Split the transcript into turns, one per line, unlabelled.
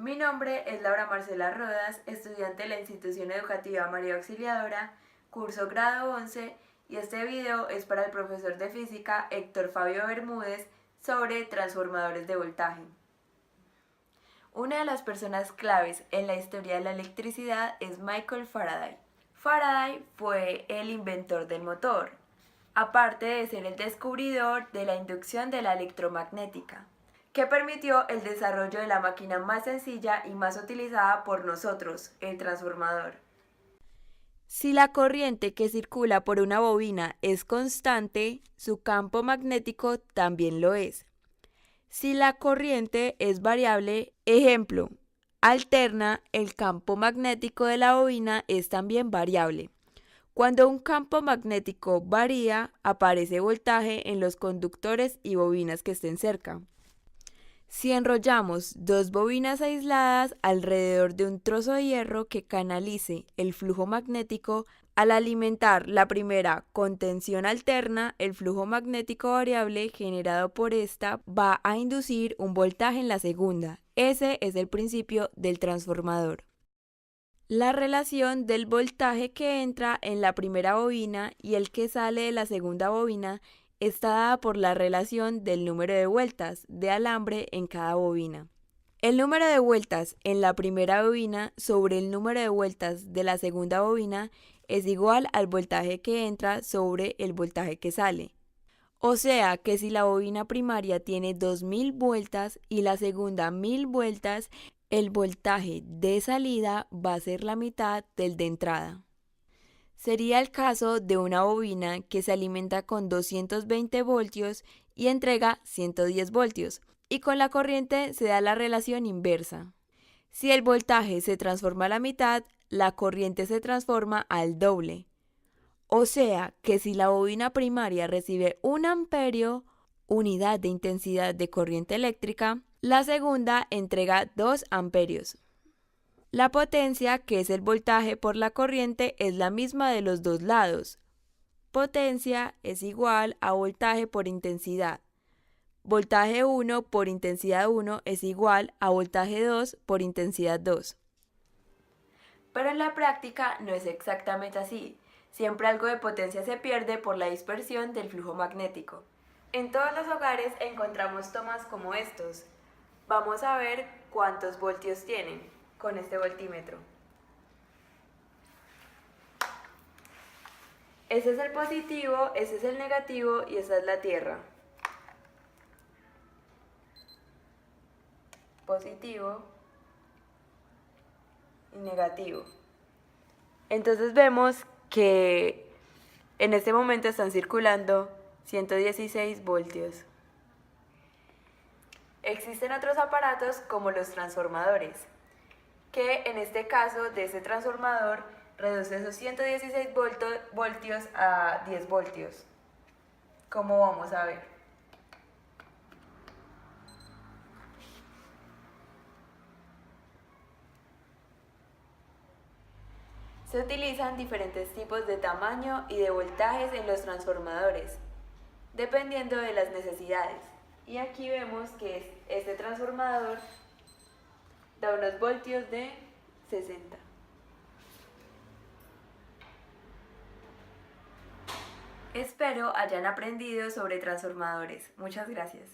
Mi nombre es Laura Marcela Rodas, estudiante de la institución educativa María Auxiliadora, curso grado 11, y este video es para el profesor de física Héctor Fabio Bermúdez sobre transformadores de voltaje. Una de las personas claves en la historia de la electricidad es Michael Faraday. Faraday fue el inventor del motor, aparte de ser el descubridor de la inducción de la electromagnética, que permitió el desarrollo de la máquina más sencilla y más utilizada por nosotros, el transformador. Si la corriente que circula por una bobina es constante, su campo magnético también lo es. Si la corriente es variable, ejemplo, alterna, el campo magnético de la bobina es también variable. Cuando un campo magnético varía, aparece voltaje en los conductores y bobinas que estén cerca. Si enrollamos dos bobinas aisladas alrededor de un trozo de hierro que canalice el flujo magnético, al alimentar la primera con tensión alterna, el flujo magnético variable generado por esta va a inducir un voltaje en la segunda. Ese es el principio del transformador. La relación del voltaje que entra en la primera bobina y el que sale de la segunda bobina está dada por la relación del número de vueltas de alambre en cada bobina. El número de vueltas en la primera bobina sobre el número de vueltas de la segunda bobina es igual al voltaje que entra sobre el voltaje que sale. O sea que si la bobina primaria tiene 2000 vueltas y la segunda 1000 vueltas, el voltaje de salida va a ser la mitad del de entrada. Sería el caso de una bobina que se alimenta con 220 voltios y entrega 110 voltios, y con la corriente se da la relación inversa. Si el voltaje se transforma a la mitad, la corriente se transforma al doble. O sea que si la bobina primaria recibe 1 amperio, unidad de intensidad de corriente eléctrica, la segunda entrega 2 amperios. La potencia, que es el voltaje por la corriente, es la misma de los dos lados. Potencia es igual a voltaje por intensidad. Voltaje 1 por intensidad 1 es igual a voltaje 2 por intensidad 2. Pero en la práctica no es exactamente así. Siempre algo de potencia se pierde por la dispersión del flujo magnético. En todos los hogares encontramos tomas como estos. Vamos a ver cuántos voltios tienen con este voltímetro. Ese es el positivo, ese es el negativo y esa es la tierra. Positivo y negativo. Entonces vemos que en este momento están circulando 116 voltios. Existen otros aparatos como los transformadores, que en este caso de este transformador reduce esos 116 voltios a 10 voltios. Como vamos a ver. Se utilizan diferentes tipos de tamaño y de voltajes en los transformadores, dependiendo de las necesidades. Y aquí vemos que este transformador da unos voltios de 60. Espero hayan aprendido sobre transformadores. Muchas gracias.